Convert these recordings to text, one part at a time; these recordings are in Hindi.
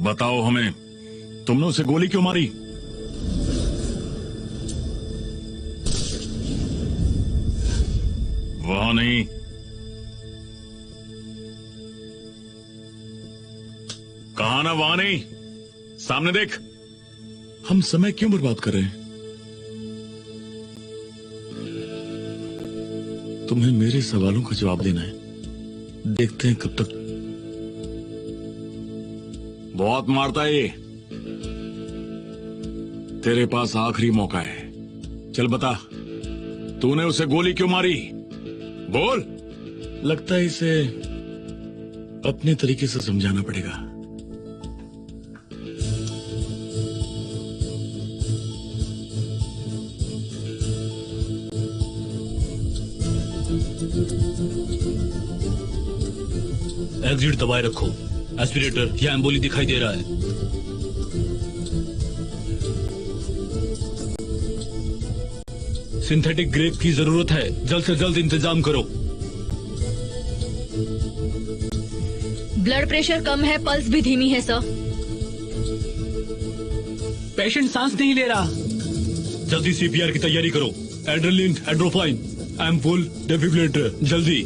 बताओ हमें, तुमने उसे गोली क्यों मारी? वहां नहीं, कहा ना वहां नहीं, सामने देख। हम समय क्यों बर्बाद कर रहे हैं? तुम्हें मेरे सवालों का जवाब देना है। देखते हैं कब तक। बहुत मारता है ये। तेरे पास आखिरी मौका है। चल बता, तूने उसे गोली क्यों मारी? बोल। लगता है इसे अपने तरीके से समझाना पड़ेगा। एग्जिट दबाए रखो। एस्पिरेटर या एम्बोली दिखाई दे रहा है। सिंथेटिक ग्रेप की जरूरत है, जल्द से जल्द इंतजाम करो। ब्लड प्रेशर कम है, पल्स भी धीमी है सर। पेशेंट सांस नहीं ले रहा। जल्दी सीपीआर की तैयारी करो। एड्रेनलिन, एड्रोफाइन, एम्पुल, डेफिब्रिलेटर, जल्दी।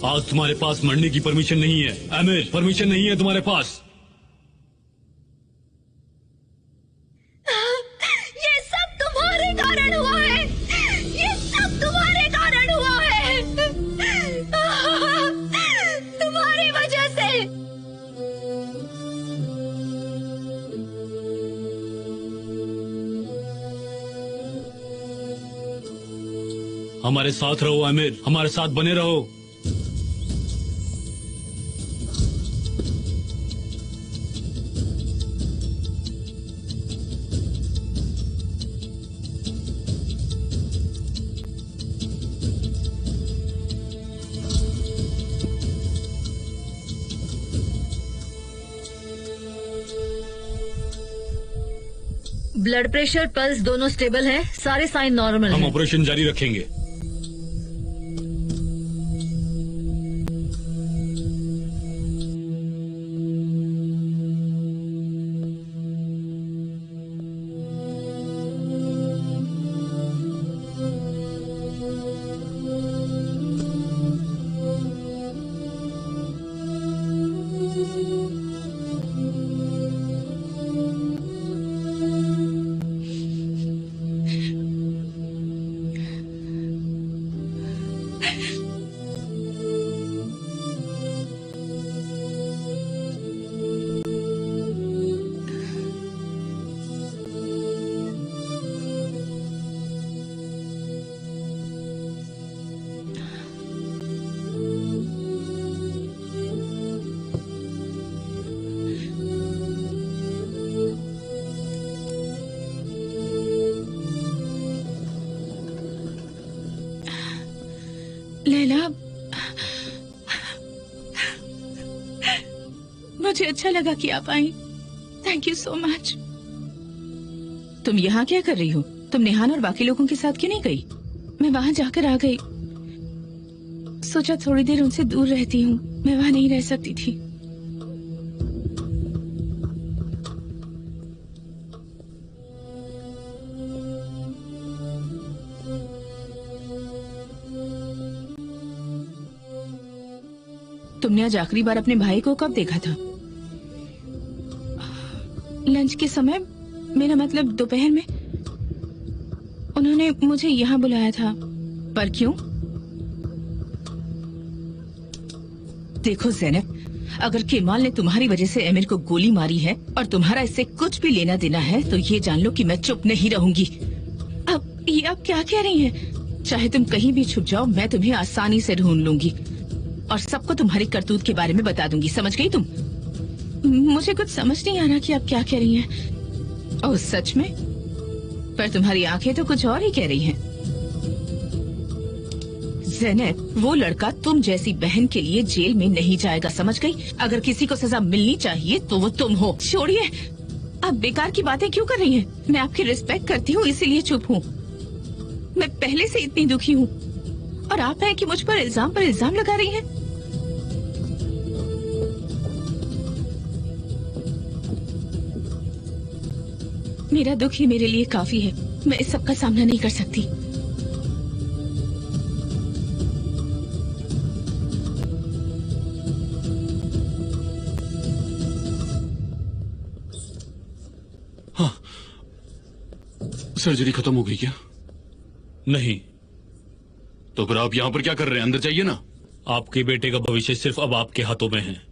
आज तुम्हारे पास मरने की परमिशन नहीं है। आमिर, परमिशन नहीं है तुम्हारे पास। ये सब तुम्हारे कारण हुआ है। ये सब तुम्हारे कारण हुआ है। तुम्हारी वजह से। हमारे साथ रहो आमिर, हमारे साथ बने रहो। ब्लड प्रेशर, पल्स दोनों स्टेबल है। सारे साइन नॉर्मल हम हैं। ऑपरेशन जारी रखेंगे। लैला, मुझे अच्छा लगा कि आप आई। Thank you so much. तुम यहाँ क्या कर रही हो? तुम नेहान और बाकी लोगों के साथ क्यों नहीं गई? मैं वहाँ जाकर आ गई। सोचा थोड़ी देर उनसे दूर रहती हूँ। मैं वहाँ नहीं रह सकती थी। तुमने आज आखिरी बार अपने भाई को कब देखा था? लंच के समय, मेरा मतलब दोपहर में। उन्होंने मुझे यहाँ बुलाया था। पर क्यों? देखो ज़ैनब, अगर केमाल ने तुम्हारी वजह से एमिर को गोली मारी है और तुम्हारा इससे कुछ भी लेना देना है तो ये जान लो कि मैं चुप नहीं रहूंगी। अब ये आप क्या कह रही हैं? चाहे तुम कहीं भी छुप जाओ, मैं तुम्हें आसानी से ढूंढ लूंगी और सबको तुम्हारी करतूत के बारे में बता दूंगी। समझ गई तुम? मुझे कुछ समझ नहीं आ रहा कि आप क्या कह रही हैं। ओह सच में? पर तुम्हारी आंखें तो कुछ और ही कह रही हैं। ज़ैनब, वो लड़का तुम जैसी बहन के लिए जेल में नहीं जाएगा, समझ गई? अगर किसी को सजा मिलनी चाहिए तो वो तुम हो। छोड़िए, आप बेकार की बातें क्यों कर रही हैं? मैं आपकी रिस्पेक्ट करती हूँ, इसीलिए चुप हूँ। मैं पहले से इतनी दुखी हूँ और आप हैं कि मुझ पर इल्जाम लगा रही हैं। मेरा दुख ही मेरे लिए काफी है। मैं इस सब का सामना नहीं कर सकती। सर्जरी खत्म हो गई क्या? नहीं, तो फिर आप यहाँ पर क्या कर रहे हैं? अंदर जाइए ना। आपके बेटे का भविष्य सिर्फ अब आपके हाथों में है।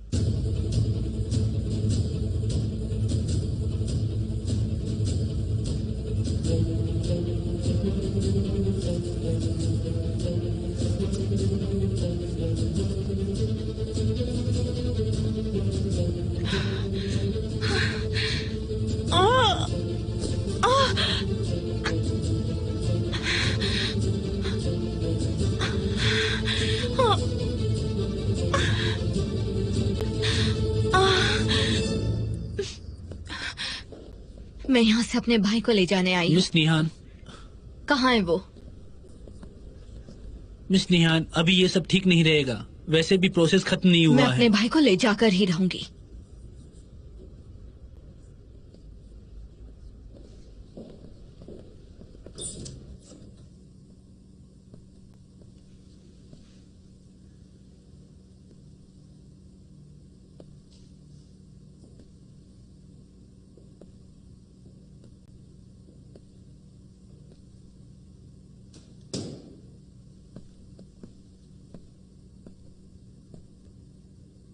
मैं यहाँ से अपने भाई को ले जाने आई हूँ। मिस निहान, कहाँ है वो? मिस निहान, अभी ये सब ठीक नहीं रहेगा। वैसे भी प्रोसेस खत्म नहीं मैं हुआ अपने है। भाई को ले जाकर ही रहूंगी।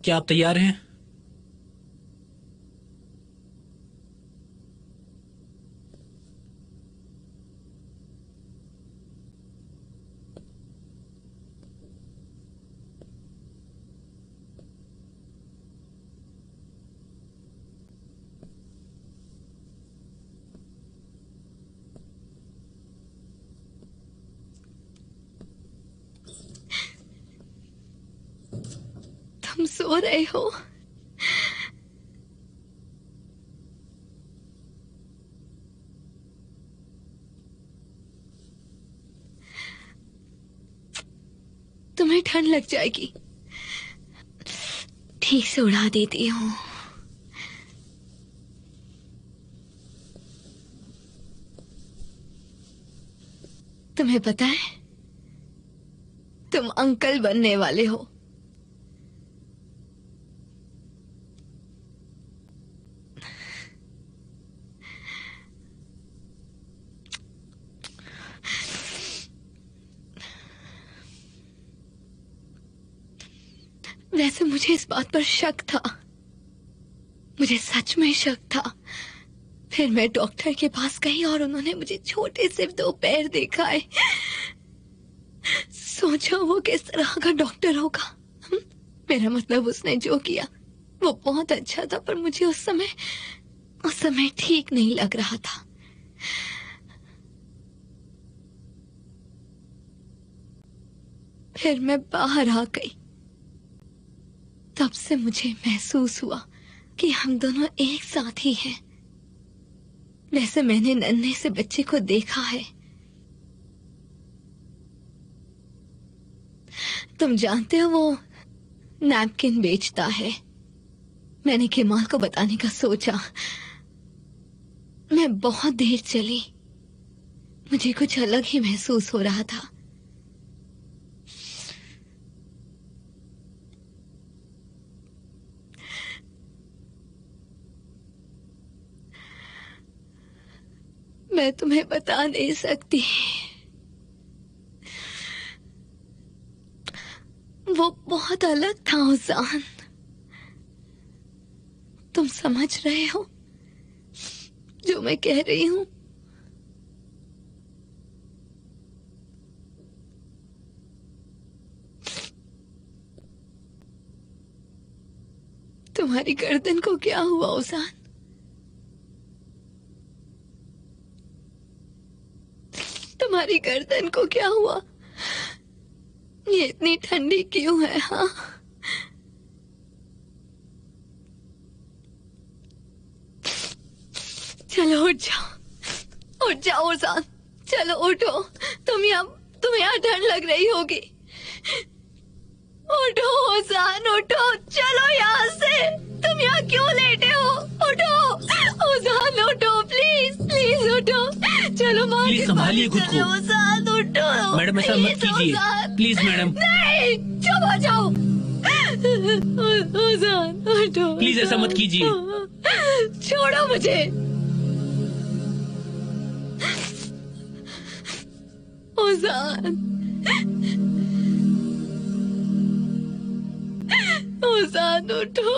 क्या आप तैयार हैं? तुम सो रहे हो? तुम्हें ठंड लग जाएगी। ठीक से उड़ा देती हूँ। तुम्हें पता है, तुम अंकल बनने वाले हो। वैसे मुझे इस बात पर शक था, मुझे सच में शक था। फिर मैं डॉक्टर के पास गई और उन्होंने मुझे छोटे से 2 पैर दिखाए। सोचो वो किस तरह का डॉक्टर होगा। मेरा मतलब, उसने जो किया वो बहुत अच्छा था, पर मुझे उस समय ठीक नहीं लग रहा था। फिर मैं बाहर आ गई। तब से मुझे महसूस हुआ कि हम दोनों एक साथ ही हैं। वैसे मैंने नन्हे से बच्चे को देखा है। तुम जानते हो वो नैपकिन बेचता है। मैंने केमाल को बताने का सोचा। मैं बहुत देर चली। मुझे कुछ अलग ही महसूस हो रहा था। मैं तुम्हें बता नहीं सकती। वो बहुत अलग था उजान। तुम समझ रहे हो जो मैं कह रही हूँ? तुम्हारी गर्दन को क्या हुआ उजान? तुम्हारी गर्दन को क्या हुआ? ये इतनी ठंडी क्यों है? हाँ, चलो उठ जाओ ओजान, चलो उठो। तुम्हें यहाँ ठंड लग रही होगी। उठो ओजान, उठो, चलो यहाँ से। तुम यहाँ क्यों लेटे हो? उठो ओजान, उठो, प्लीज उठो। चलो माँ प्लीज के संभालिए पास खुद को। चलो, ओजान उठो। मैडम ऐसा मत प्लीज, कीजिए, ओजान। Please madam. नहीं, चुप हो जाओ। ओजान उठो। प्लीज ऐसा मत कीजिए। छोड़ो मुझे। ओजान, ओजान उठो।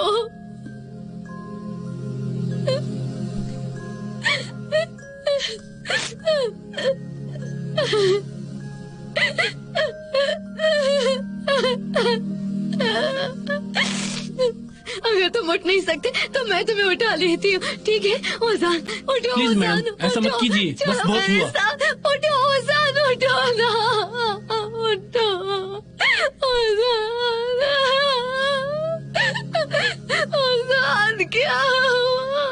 अगर तुम उठ नहीं सकते तो मैं तुम्हें उठा लेती हूँ, ठीक है? ओजान उठो। प्लीज ओजान, मैडम, ऐसा मत उठो। कीजिए, बस चलो बहुत मेरे हुआ। साथ। उठो ओजान, उठो ना, उठो ओजान। ओजान क्या हुआ?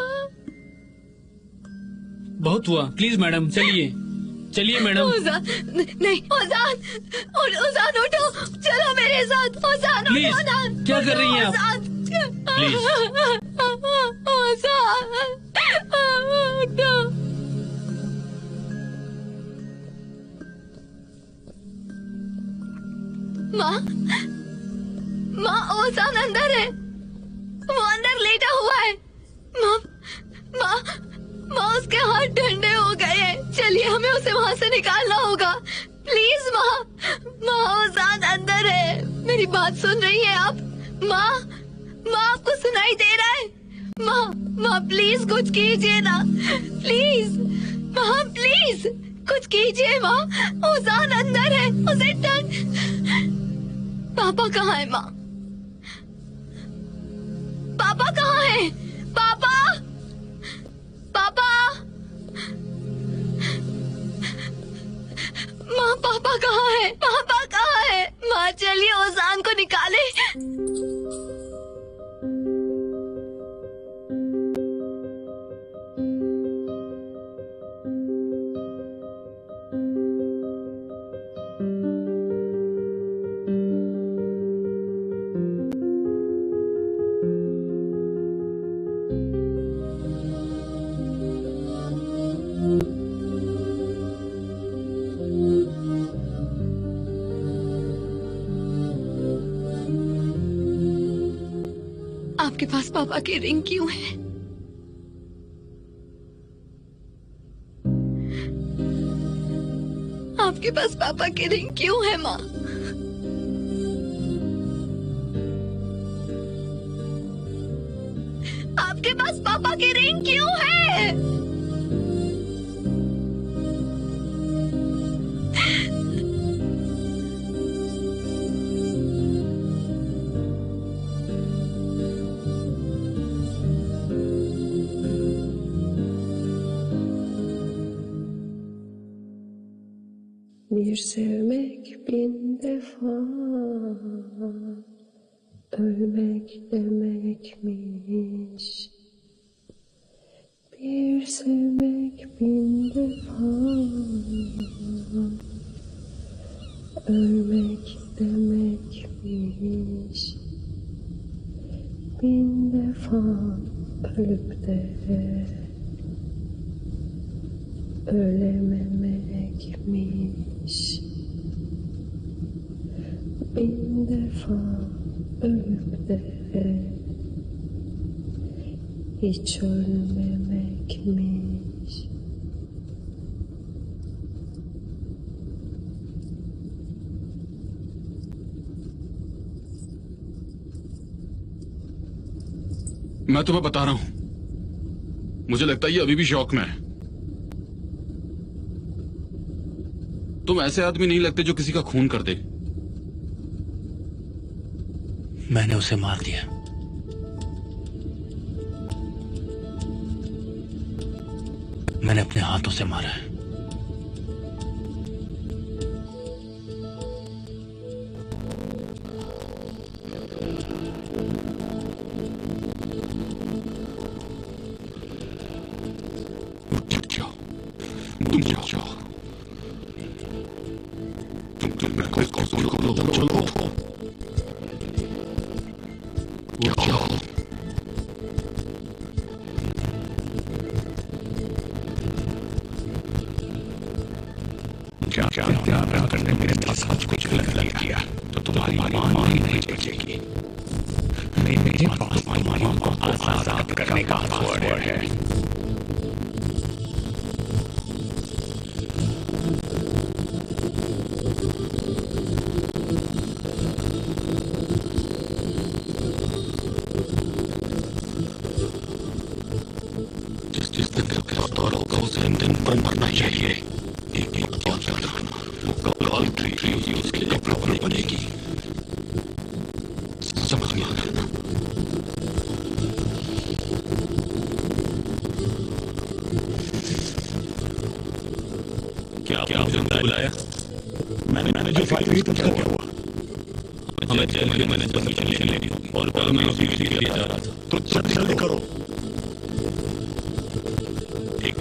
बहुत हुआ, प्लीज मैडम, चलिए मैडम। ओजान, नहीं ओजान, ओजान उठो, चलो मेरे साथ। ओजान प्लीज, उठो ना। क्या कर रही हैं आप? ओजान, प्लीज। ओजान उठो। माँ ओजान अंदर है, वो अंदर लेटा हुआ है। माँ उसके हाथ ठंडे हो गए हैं। चलिए हमें उसे वहाँ से निकालना होगा। प्लीज माँ ओजान अंदर है। मेरी बात सुन रही है आप? माँ आपको सुनाई दे रहा है? माँ प्लीज कुछ कीजिए ना, प्लीज माँ, प्लीज कुछ कीजिए माँ। ओजान अंदर है, उसे ठंड। पापा कहाँ है माँ? पापा कहाँ है? पापा माँ, पापा कहाँ है? पापा कहाँ है? माँ चलिए ओजान को निकाले। आपके पास पापा की रिंग क्यों है? आपके पास पापा की रिंग क्यों है माँ? आपके पास पापा की रिंग क्यों है? Bir sevmek bin defa, ölmek demekmiş. Bir sevmek bin defa, ölmek demekmiş. Bin defa ölüp de ölememekmiş. Bin defa ölüp de hiç ölmemekmiş. मैं तुम्हें बता रहा हूं, मुझे लगता है ये अभी भी शौक में है। तुम ऐसे आदमी नहीं लगते जो किसी का खून कर दे। मैंने उसे मार दिया। मैंने अपने हाथों से मारा है। क्या हो? क्या करने मेरे साथ कुछ गलत किया तो तुम्हारी मां नहीं बचेगी। मेरे पास तुम्हारी मां को आजाद करने का ऑर्डर है। जिस दिन गिरफ्तार होगा उसे दिन पर मरना चाहिए। एक और रखना, वो कबाल ट्री उसके लिए प्रॉपर बनेगी। समझ में आ गया ना? क्या मुझे बुलाया? मैंने जो फाइल हुई तो क्या हुआ? हमें जेल के मैनेजर की चलने लेनी होगी और कल मैं उसी के लिए जा रहा था। तो जल्दी करो। ठीक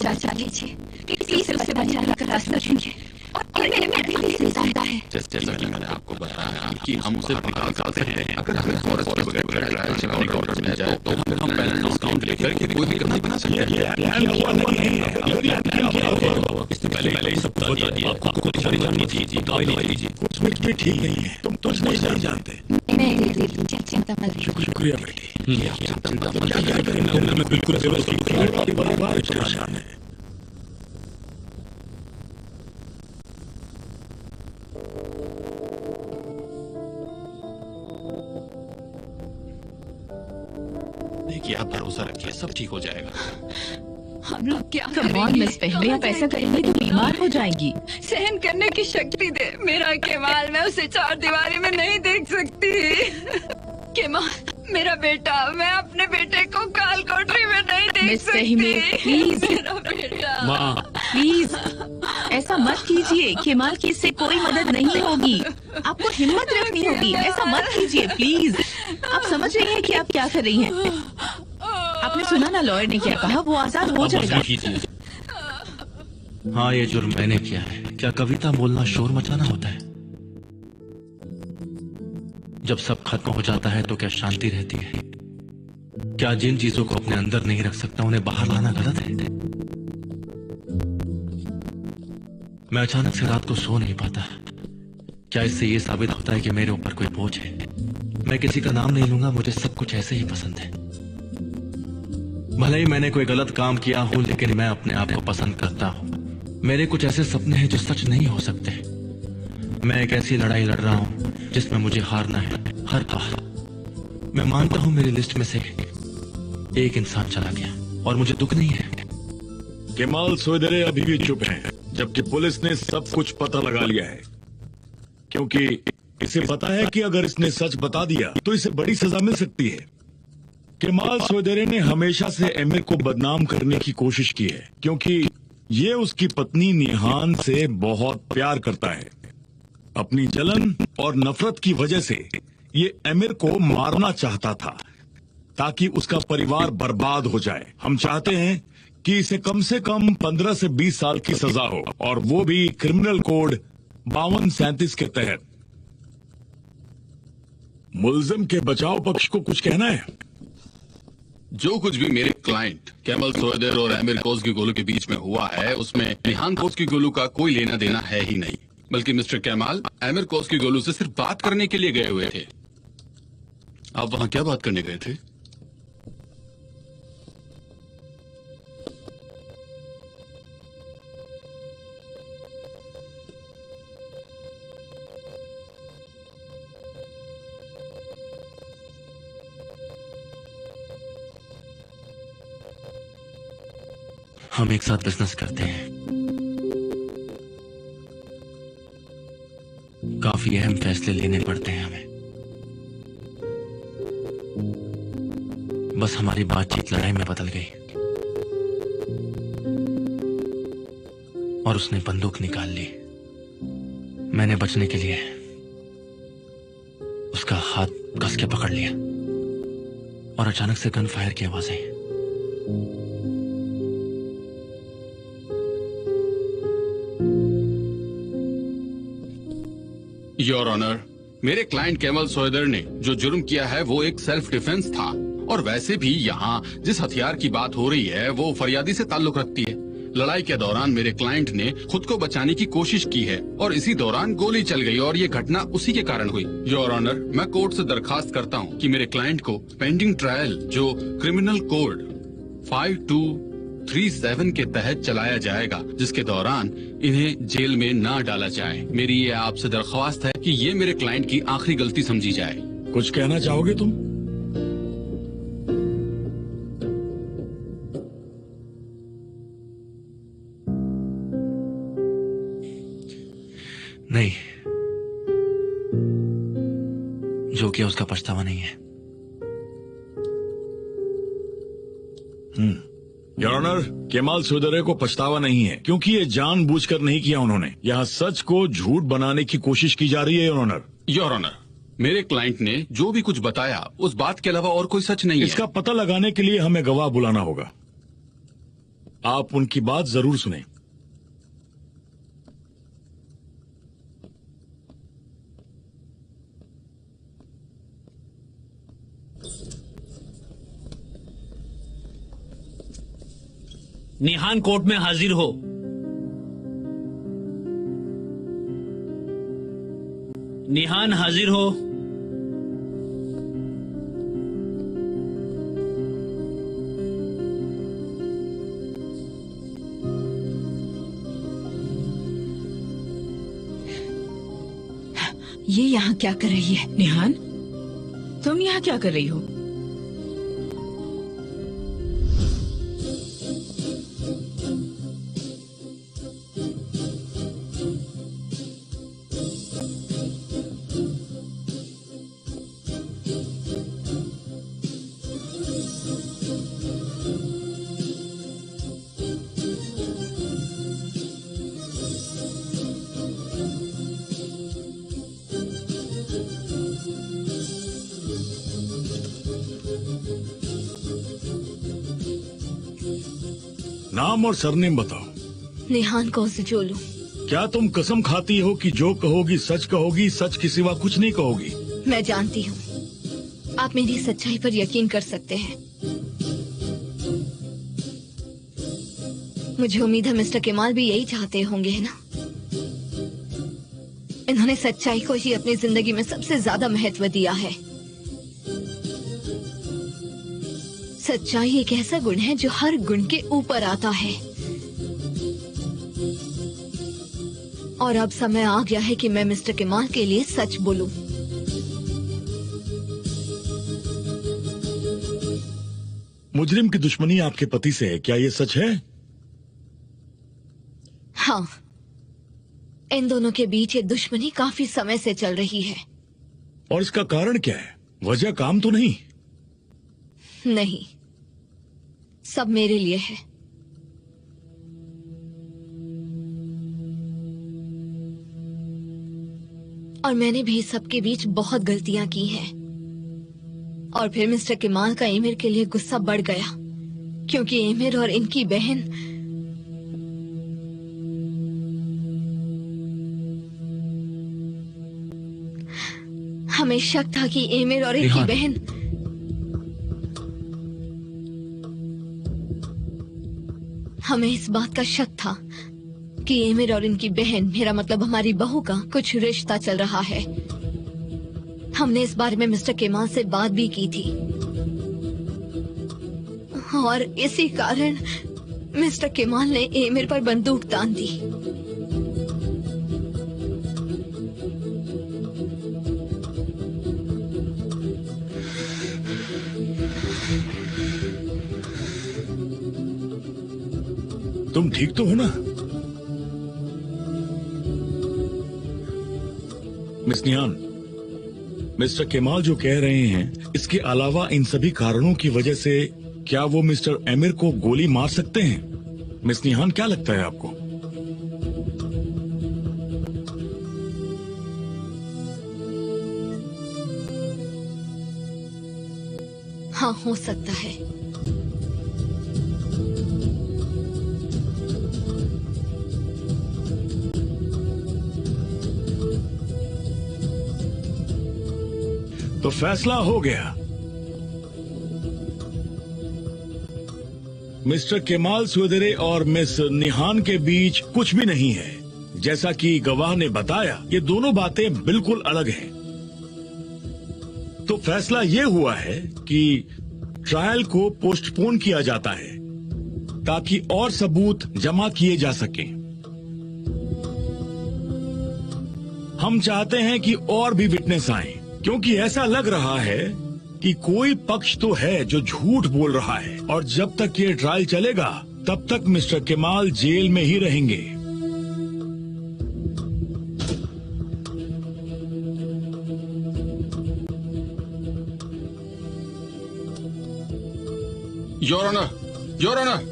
चाचा लीजिए, प्लीज उसे बचाने का रास्ता ढूंढिए। और मेरे दिल से ज्यादा है। जैसा कि मैंने आपको बताया कि हम उसे निकाल सकते हैं। अगर हमें फॉरेस्ट के बगैर ट्रायल से ऑर्डर मिल जाए तो हम पहले डिस्काउंट लेकर कोई दिक्कत नहीं बना सकते। इससे पहले ही सब बता दिया। आपको सारी जाननी थी। दवाई लीजिए। कुछ भी ठीक नहीं है। तुम नहीं जानते। चिंता मत कीजिए। शुक्रिया बेटी। बिल्कुल व्यवस्थित। देखिए, आप भरोसा रखिए, सब ठीक हो जाएगा। हम लोग क्या कम ऑन मिस पहले आप ऐसा करेंगे तो बीमार हो जाएंगी। सहन करने की शक्ति दे मेरा केमाल। मैं उसे चार दीवारी में नहीं देख सकती। केमाल मेरा बेटा, मैं अपने बेटे को काल कोठरी में नहीं देख मिस सकती। प्लीज मेरा बेटा। माँ, प्लीज ऐसा मत कीजिए। केमाल की इससे कोई मदद नहीं होगी। आपको हिम्मत रखनी होगी। ऐसा मत कीजिए प्लीज। आप समझ रही हैं कि आप क्या कर रही हैं? आपने सुना ना लॉयर ने क्या कहा? वो आजाद हो जाएगा। हाँ, ये जुर्म मैंने किया है। क्या कविता बोलना शोर मचाना होता है? जब सब खत्म हो जाता है तो क्या शांति रहती है? क्या जिन चीजों को अपने अंदर नहीं रख सकता उन्हें बाहर लाना गलत है? मैं अचानक से रात को सो नहीं पाता। क्या इससे ये साबित होता है कि मेरे ऊपर कोई बोझ है? मैं किसी का नाम नहीं लूंगा, मुझे सब कुछ ऐसे ही पसंद है। भले ही मैंने कोई गलत काम किया हो, लेकिन मैं अपने आप को पसंद करता हूं। मेरे कुछ ऐसे सपने हैं जो सच नहीं हो सकते। मैं एक ऐसी लड़ाई लड़ रहा हूं जिसमें मुझे हारना है हर बार। मैं मानता हूं मेरी लिस्ट में से एक इंसान चला गया और मुझे दुख नहीं है। केमाल सोयदरे अभी भी चुप हैं, जबकि पुलिस ने सब कुछ पता लगा लिया है। क्योंकि इसे पता है कि अगर इसने सच बता दिया तो इसे बड़ी सजा मिल सकती है। केमाल सोयदरे ने हमेशा से एमिर को बदनाम करने की कोशिश की है, क्योंकि ये उसकी पत्नी निहान से बहुत प्यार करता है। अपनी जलन और नफरत की वजह से ये एमिर को मारना चाहता था ताकि उसका परिवार बर्बाद हो जाए। हम चाहते हैं कि इसे कम से कम 15 से 20 साल की सजा हो, और वो भी क्रिमिनल कोड 5237 के तहत। मुल्जिम के बचाव पक्ष को कुछ कहना है? जो कुछ भी मेरे क्लाइंट कैमल सोयदर और एमिर कोज़गीगोलू के बीच में हुआ है, उसमें निहान कोज़गीगोलू का कोई लेना देना है ही नहीं। बल्कि मिस्टर केमाल एमिर कोज़गीगोलू से सिर्फ बात करने के लिए गए हुए थे। आप वहां क्या बात करने गए थे? हम एक साथ बिजनेस करते हैं। काफी अहम फैसले लेने पड़ते हैं हमें। बस हमारी बातचीत लड़ाई में बदल गई और उसने बंदूक निकाल ली। मैंने बचने के लिए उसका हाथ कस के पकड़ लिया और अचानक से गन फायर की आवाज आई। योर ऑनर, मेरे क्लाइंट केमल सोएदर ने जो जुर्म किया है वो एक सेल्फ डिफेंस था, और वैसे भी यहाँ जिस हथियार की बात हो रही है वो फरियादी से ताल्लुक रखती है। लड़ाई के दौरान मेरे क्लाइंट ने खुद को बचाने की कोशिश की है और इसी दौरान गोली चल गई और ये घटना उसी के कारण हुई। योर ऑनर, मैं कोर्ट से दरखास्त करता हूँ कि मेरे क्लाइंट को पेंडिंग ट्रायल जो क्रिमिनल कोड 5237 के तहत चलाया जाएगा, जिसके दौरान इन्हें जेल में ना डाला जाए। मेरी ये आपसे दरख्वास्त है कि ये मेरे क्लाइंट की आखिरी गलती समझी जाए। कुछ कहना चाहोगे तुम? नहीं, जो किया उसका पछतावा नहीं है। योर ऑनर, केमाल सोएदर को पछतावा नहीं है क्योंकि ये जानबूझकर नहीं किया उन्होंने। यहाँ सच को झूठ बनाने की कोशिश की जा रही है। योर ऑनर, योर ऑनर, मेरे क्लाइंट ने जो भी कुछ बताया उस बात के अलावा और कोई सच नहीं है। इसका पता लगाने के लिए हमें गवाह बुलाना होगा। आप उनकी बात जरूर सुने। निहान कोर्ट में हाजिर हो। निहान हाजिर हो। ये यहाँ क्या कर रही है? निहान, तुम यहाँ क्या कर रही हो? नाम और सरनेम बताओ। निहान कोसजोलू। क्या तुम कसम खाती हो कि जो कहोगी सच, सच के सिवा कुछ नहीं कहोगी? मैं जानती हूँ, आप मेरी सच्चाई पर यकीन कर सकते हैं। मुझे उम्मीद है मिस्टर केमाल भी यही चाहते होंगे, है ना? इन्होंने सच्चाई को ही अपनी जिंदगी में सबसे ज्यादा महत्व दिया है। सच्चाई एक ऐसा गुण है जो हर गुण के ऊपर आता है। और अब समय आ गया है कि मैं मिस्टर केमाल के लिए सच बोलूं। मुजरिम की दुश्मनी आपके पति से है, क्या ये सच है? हाँ, इन दोनों के बीच ये दुश्मनी काफी समय से चल रही है। और इसका कारण क्या है? वजह काम तो नहीं? नहीं, सब मेरे लिए है। और मैंने भी सबके बीच बहुत गलतियां की हैं। और फिर मिस्टर केमाल का एमिर के लिए गुस्सा बढ़ गया, क्योंकि एमिर और इनकी बहन हमें शक था कि एमिर और इनकी बहन हमें इस बात का शक था कि एमिर और इनकी बहन, मेरा मतलब हमारी बहू का कुछ रिश्ता चल रहा है। हमने इस बारे में मिस्टर केमाल से बात भी की थी और इसी कारण मिस्टर केमाल ने एमिर पर बंदूक तान दी। तुम ठीक तो हो ना? मिस निहान, मिस्टर केमाल जो कह रहे हैं, इसके अलावा इन सभी कारणों की वजह से क्या वो मिस्टर एमिर को गोली मार सकते हैं? मिस निहान, क्या लगता है आपको? हाँ, हो सकता है। तो फैसला हो गया। मिस्टर केमाल सुएदेरे और मिस निहान के बीच कुछ भी नहीं है। जैसा कि गवाह ने बताया, ये दोनों बातें बिल्कुल अलग हैं। तो फैसला ये हुआ है कि ट्रायल को पोस्टपोन किया जाता है ताकि और सबूत जमा किए जा सकें। हम चाहते हैं कि और भी विटनेस आए, क्योंकि ऐसा लग रहा है कि कोई पक्ष तो है जो झूठ बोल रहा है, और जब तक ये ट्रायल चलेगा तब तक मिस्टर केमाल जेल में ही रहेंगे। Your honour, your honour.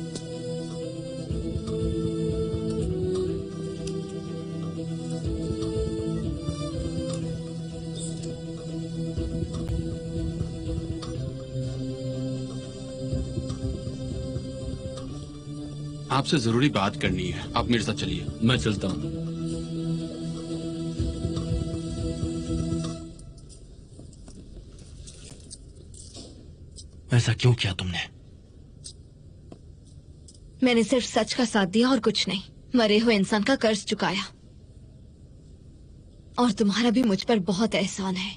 आपसे जरूरी बात करनी है, आप मेरे साथ चलिए। मैं चलता हूँ। ऐसा क्यों किया तुमने? मैंने सिर्फ सच का साथ दिया और कुछ नहीं। मरे हुए इंसान का कर्ज चुकाया, और तुम्हारा भी मुझ पर बहुत एहसान है।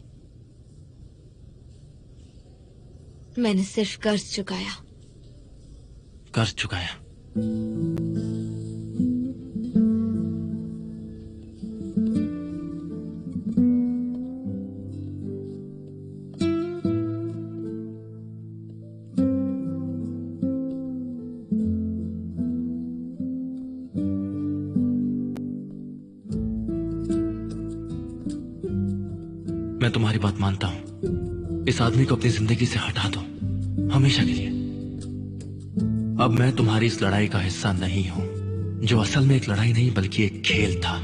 मैंने सिर्फ कर्ज चुकाया। कर्ज चुकाया? मैं तुम्हारी बात मानता हूं। इस आदमी को अपनी जिंदगी से हटा दो, हमेशा के लिए। अब मैं तुम्हारी इस लड़ाई का हिस्सा नहीं हूं, जो असल में एक लड़ाई नहीं बल्कि एक खेल था।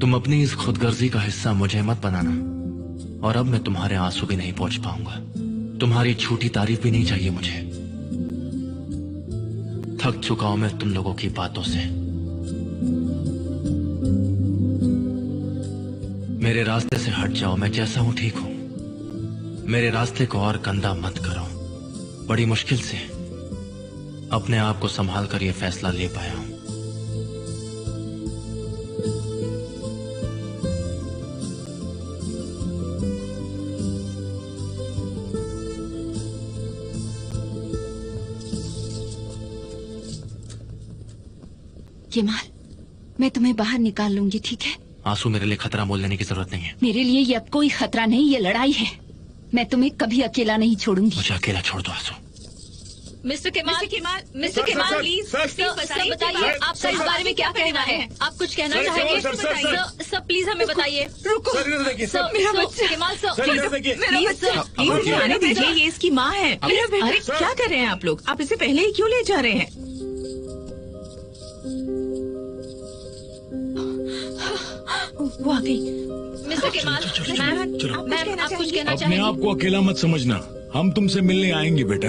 तुम अपनी इस खुदगर्जी का हिस्सा मुझे मत बनाना, और अब मैं तुम्हारे आंसू भी नहीं पहुंच पाऊंगा। तुम्हारी झूठी तारीफ भी नहीं चाहिए मुझे। थक चुका हूं मैं तुम लोगों की बातों से। मेरे रास्ते से हट जाओ, मैं जैसा हूं ठीक हूं। मेरे रास्ते को और गंदा मत करो। बड़ी मुश्किल से अपने आप को संभाल कर यह फैसला ले पाया हूं। केमाल, मैं तुम्हें बाहर निकाल लूंगी, ठीक है? आंसू मेरे लिए खतरा मोल लेने की जरूरत नहीं है। मेरे लिए ये अब कोई खतरा नहीं, ये लड़ाई है। मैं तुम्हें कभी अकेला नहीं छोड़ूंगी। मुझे अकेला छोड़ दो आंसू। Mister Kemal, mister Kemal, please sir, बताइए आपका इस बारे में क्या कहना है? आप कुछ कहना चाहेंगे? सर प्लीज हमें बताइए। रुको सर, मेरा बच्चा केमाल सर, मेरा बच्चा, प्लीज जाने दीजिए, ये इसकी माँ है। अरे क्या कर रहे हैं आप लोग? आप इसे पहले ही क्यों ले जा रहे हैं? वो आ गई। मिस्टर केमाल, मैम आप कुछ कहना अपने चाहेंगे? आप को अकेला मत समझना, हम तुमसे मिलने आएंगे बेटा।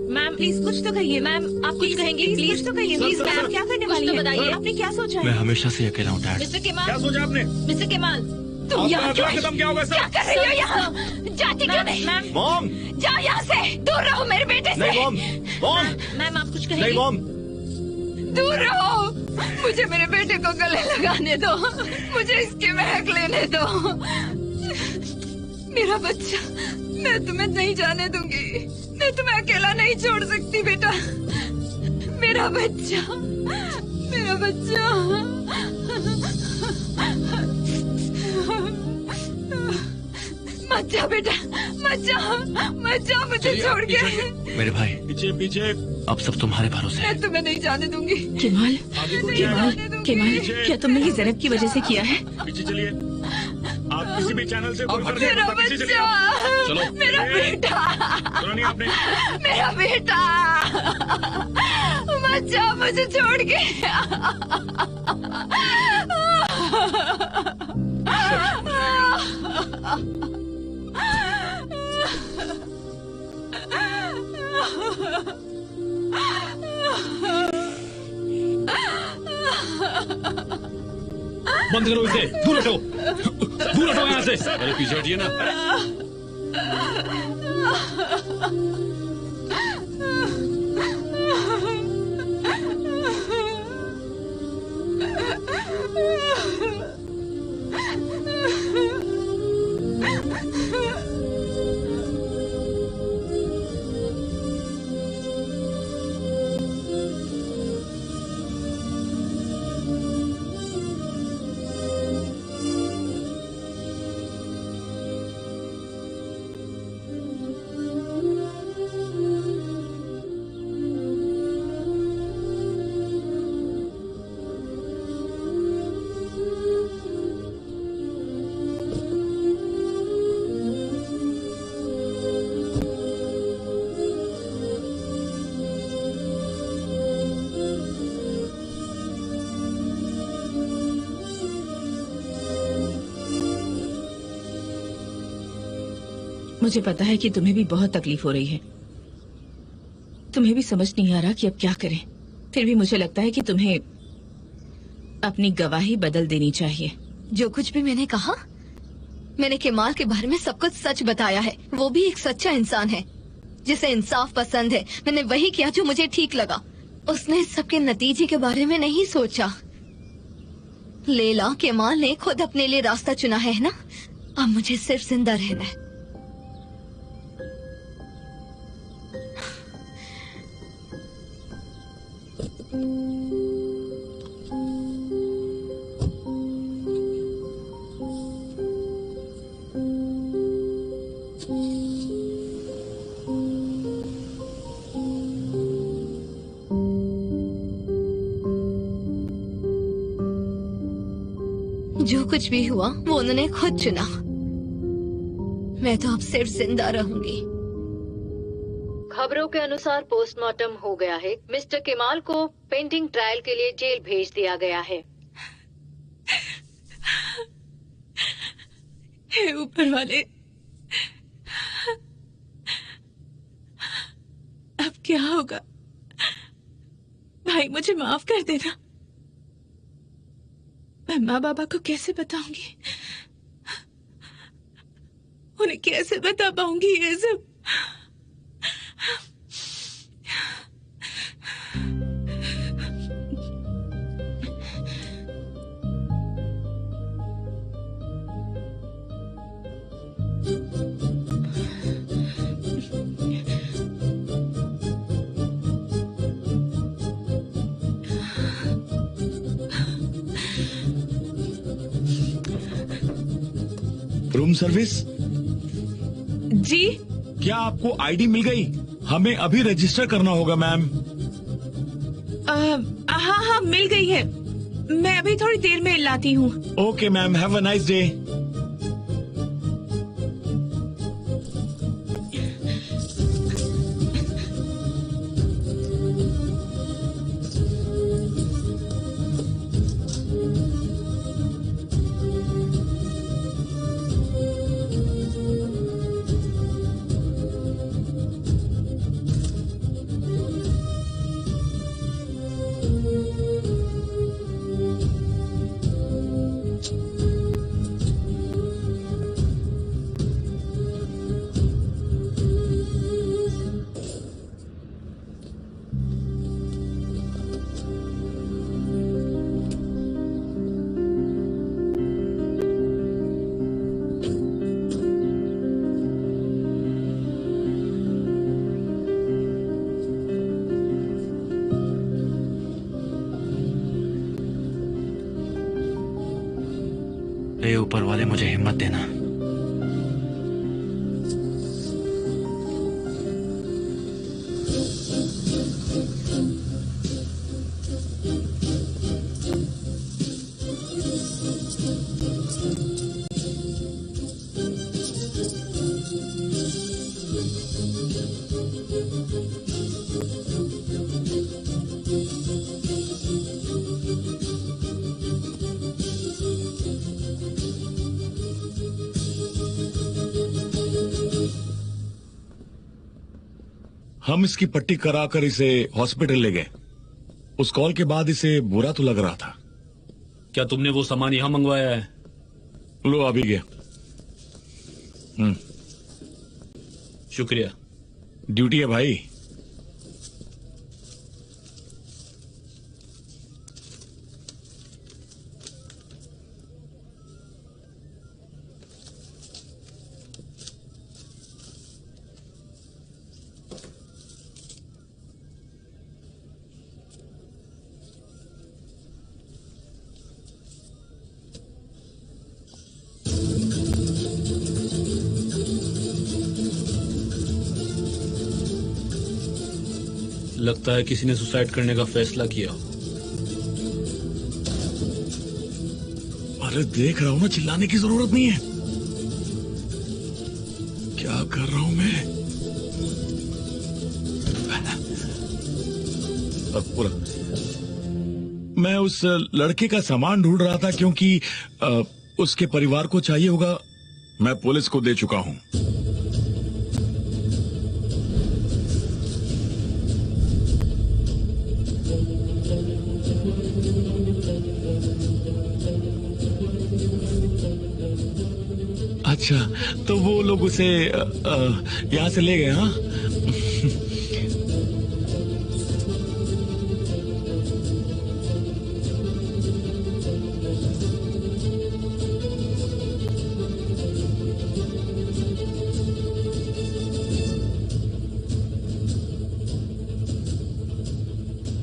मैम प्लीज कुछ तो कहिए। मैम आप कुछ कहेंगे? प्लीज तो कहिए। प्लीज मैम, क्या करने वाली है? बताइए, आपने क्या सोचा मैं है? हमेशा से अकेला हूं डैड। मिस्टर केमाल, क्या सोचा आपने? मिस्टर केमाल, तुम यहाँ क्यों? खत्म क्या होगा क्या सर? कर रही हो यहाँ? जाती क्यों नहीं? मैम, मॉम, जाओ यहाँ से, दूर रहो मेरे बेटे से। नहीं मॉम, मॉम, मैम आप कुछ नहीं कहेंगे? मॉम। दूर रहो, मुझे मेरे बेटे को गले लगाने दो, मुझे इसकी महक लेने दो। मेरा बच्चा, मैं तुम्हें नहीं जाने दूंगी। मैं तुम्हें अकेला नहीं छोड़ सकती बेटा। मेरा बच्चा, मेरा बच्चा। मत जा बेटा, मत जा, मत जा मुझे छोड़ के। मेरे भाई, पीछे पीछे। अब सब तुम्हारे भरोसे है। मैं तुम्हें नहीं जाने दूंगी। केमाल, केमाल, केमाल, क्या तुमने ये ज़ैनब की वजह से किया है? पीछे चलिए। आप किसी भी चैनल से कॉल कर मेरा पीछे चलिए आप। बच्चा, चलो। मेरा बेटा, सुना नहीं आपने? मेरा बेटा, मत जा मुझे छोड़ के। बंद करो इसे, दूर हटो, दूर हटो यहाँ से। अरे पीछे हटिए ना। मुझे पता है कि तुम्हें भी बहुत तकलीफ हो रही है, तुम्हें भी समझ नहीं आ रहा कि अब क्या करें। फिर भी मुझे लगता है कि तुम्हें अपनी गवाही बदल देनी चाहिए। जो कुछ भी मैंने कहा, मैंने केमाल के बारे में सब कुछ सच बताया है। वो भी एक सच्चा इंसान है जिसे इंसाफ पसंद है। मैंने वही किया जो मुझे ठीक लगा। उसने इस सबके नतीजे के बारे में नहीं सोचा। लैला, केमाल ने खुद अपने लिए रास्ता चुना है ना। अब मुझे सिर्फ जिंदा रहना है। जो कुछ भी हुआ वो उन्होंने खुद चुना। मैं तो अब सिर्फ जिंदा रहूंगी। खबरों के अनुसार पोस्टमार्टम हो गया है। मिस्टर केमाल को पेंटिंग ट्रायल के लिए जेल भेज दिया गया है। हे ऊपर वाले, अब क्या होगा? भाई मुझे माफ कर देना। मैं माँ बाबा को कैसे बताऊंगी? उन्हें कैसे बता पाऊंगी ये सब? रूम सर्विस जी, क्या आपको आईडी मिल गई? हमें अभी रजिस्टर करना होगा मैम। हाँ हाँ मिल गई है। मैं अभी थोड़ी देर में लाती हूँ। Okay ma'am, have a nice day. हे ऊपर वाले, मुझे हिम्मत देना। हम इसकी पट्टी कराकर इसे हॉस्पिटल ले गए। उस कॉल के बाद इसे बुरा तो लग रहा था। क्या तुमने वो सामान यहाँ मंगवाया है? लो आ भी गया। शुक्रिया। ड्यूटी है भाई। लगता है किसी ने सुसाइड करने का फैसला किया। अरे देख रहा हूं ना, चिल्लाने की जरूरत नहीं है। क्या कर रहा हूं मैं? पूरा मैं उस लड़के का सामान ढूंढ रहा था क्योंकि उसके परिवार को चाहिए होगा। मैं पुलिस को दे चुका हूं। अच्छा, तो वो लोग उसे यहाँ से ले गए? हाँ,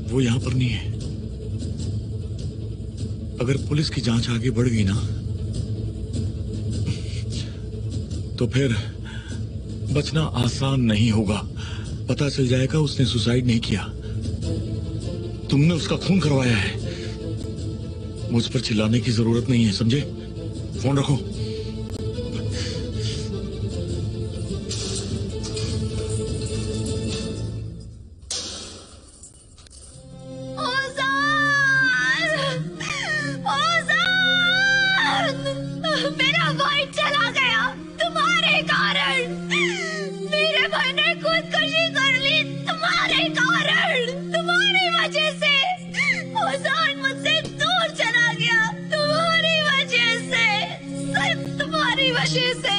वो यहाँ पर नहीं है। अगर पुलिस की जांच आगे बढ़ गई ना, तो फिर बचना आसान नहीं होगा। पता चल जाएगा उसने सुसाइड नहीं किया, तुमने उसका खून करवाया है। मुझ पर चिल्लाने की जरूरत नहीं है, समझे? फोन रखो। मेरा भाई चला गया तुम्हारे कारण। मेरे भाई ने खुदकुशी कर ली तुम्हारे कारण, तुम्हारी वजह से। हुसैन मुझसे दूर चला गया तुम्हारी वजह से, सिर्फ तुम्हारी वजह से।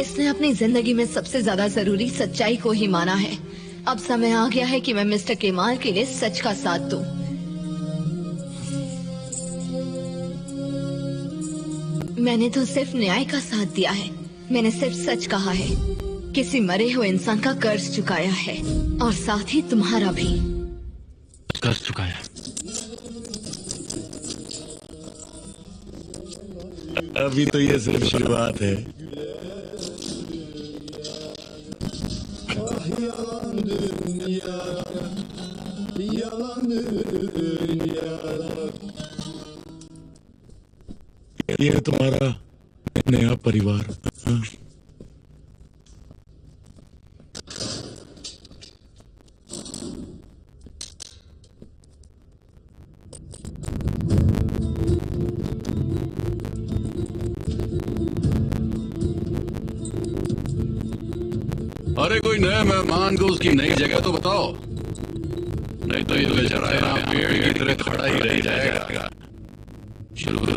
इसने अपनी जिंदगी में सबसे ज्यादा जरूरी सच्चाई को ही माना है। अब समय आ गया है कि मैं मिस्टर केमाल के लिए सच का साथ दूं। मैंने तो सिर्फ न्याय का साथ दिया है। मैंने सिर्फ सच कहा है। किसी मरे हुए इंसान का कर्ज चुकाया है, और साथ ही तुम्हारा भी कर्ज चुकाया। अभी तो ये सिर्फ शुरुआत है। ये है तुम्हारा नया परिवार। हाँ। अरे कोई नए मेहमान को उसकी नई जगह तो बताओ, नहीं तो ये बेचारा यहाँ पेड़ की तरह खड़ा ही रह जाएगा। शुरू करो।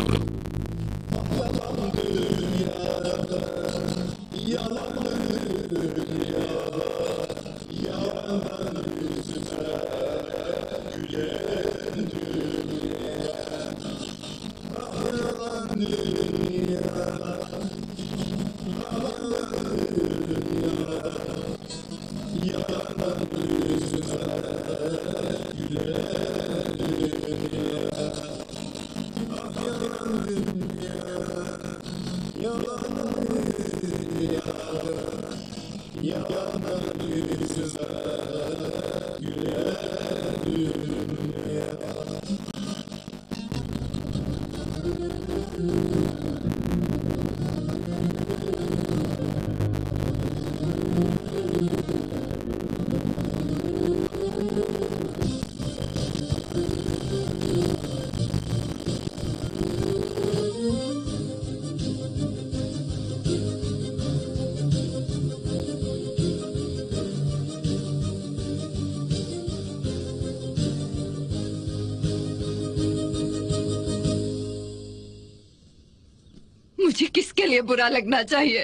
मुझे किसके लिए बुरा लगना चाहिए?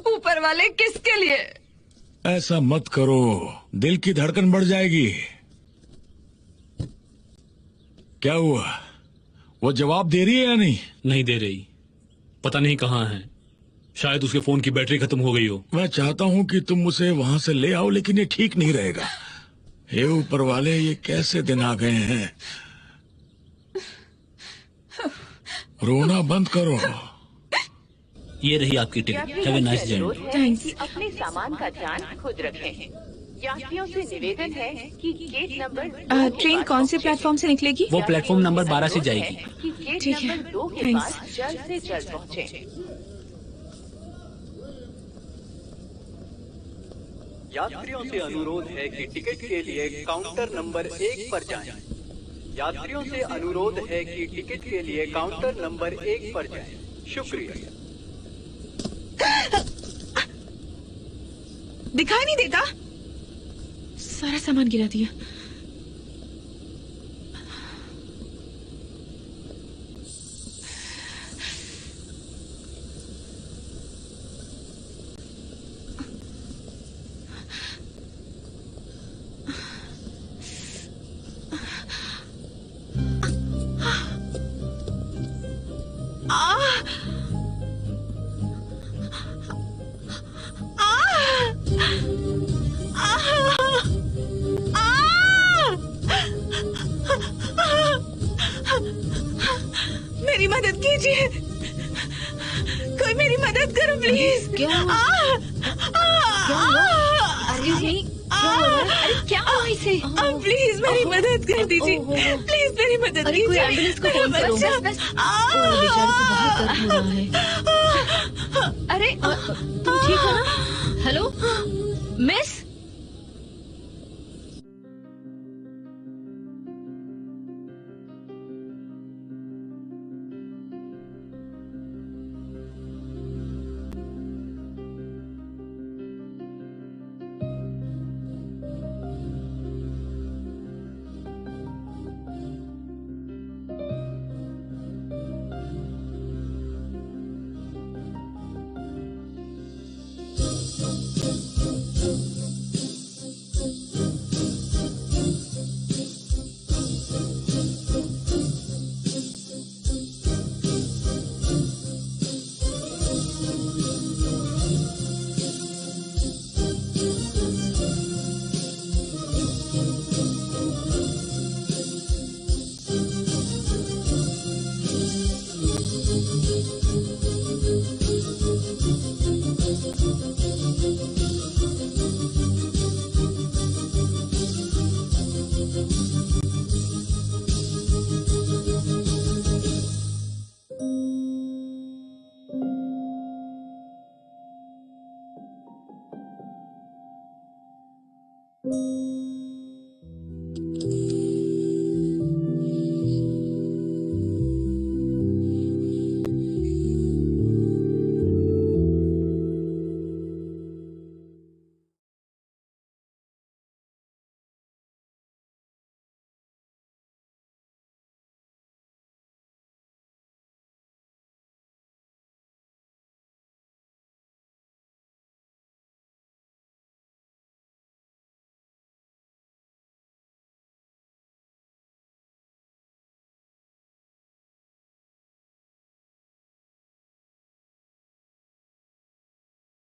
ऊपर वाले किसके लिए? ऐसा मत करो, दिल की धड़कन बढ़ जाएगी। क्या हुआ? वो जवाब दे रही है या नहीं? नहीं दे रही, पता नहीं कहाँ है। शायद उसके फोन की बैटरी खत्म हो गई हो। मैं चाहता हूँ कि तुम उसे वहाँ से ले आओ, लेकिन ये ठीक नहीं रहेगा। हे ऊपर वाले, ये कैसे दिन आ गए हैं? रोना बंद करो। ये रही आपकी ticket. Have a nice journey. Thanks. अपने सामान का ध्यान खुद रखें। यात्रियों से निवेदन है कि गेट नंबर ट्रेन कौन से प्लेटफॉर्म से निकलेगी? वो प्लेटफॉर्म नंबर 12 से जाएगी। कि गेट ठीक है, नंबर 2 के थैंक्स। पास जल्द से जल्द पहुँचे। यात्रियों से अनुरोध है कि टिकट के लिए काउंटर नंबर 1 पर जाएं। यात्रियों से अनुरोध है कि टिकट के लिए काउंटर नंबर 1 पर जाएं। शुक्रिया। दिखाई नहीं देता? सारा सामान गिरा दिया। मेरी मदद कीजिए, कोई मेरी मदद करो प्लीज। क्या हुआ? अरे क्या हुआ इसे? प्लीज मेरी मदद कर दीजिए, प्लीज मेरी मदद अरे कोई कीजिए। एम्बुलेंस को फोन करो। बेचारे को बहुत दर्द हो रहा है। अरे तुम ठीक हो ना? Hello miss,